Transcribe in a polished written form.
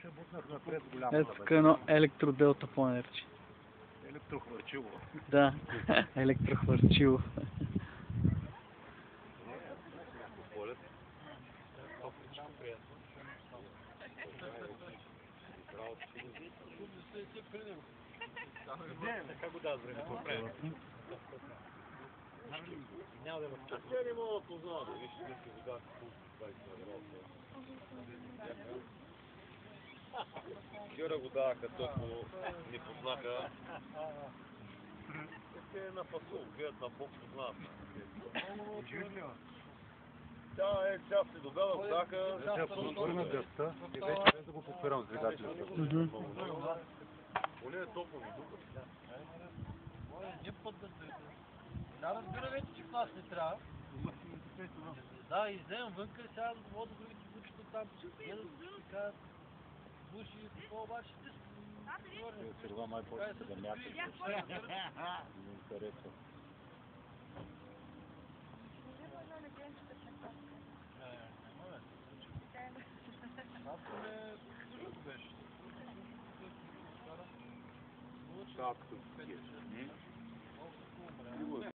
се бутнах напред голямо. Ето тук едно електроделта планерче. Електрохвърчило. Да, електрохвърчило. Как го дава времето? Няма да има. Тя не мога да познава, да виж, че си вода, вчера го даваха, толкова ни познаха. Те на фасул, гледат на Бог познават. Тя се догада, го даха. Тя подвърна дъста и вече да го подпирам с двигателя. Поне е толкова ми духа. Един път да се... Да, разбира вече, че клас не трябва. Да, излезем вънка и сега да вода другите бучета там. Гледат, ще кажат, буши и какво обаче ти си. Това май почва да мяташ. Не интересно. Както ти е.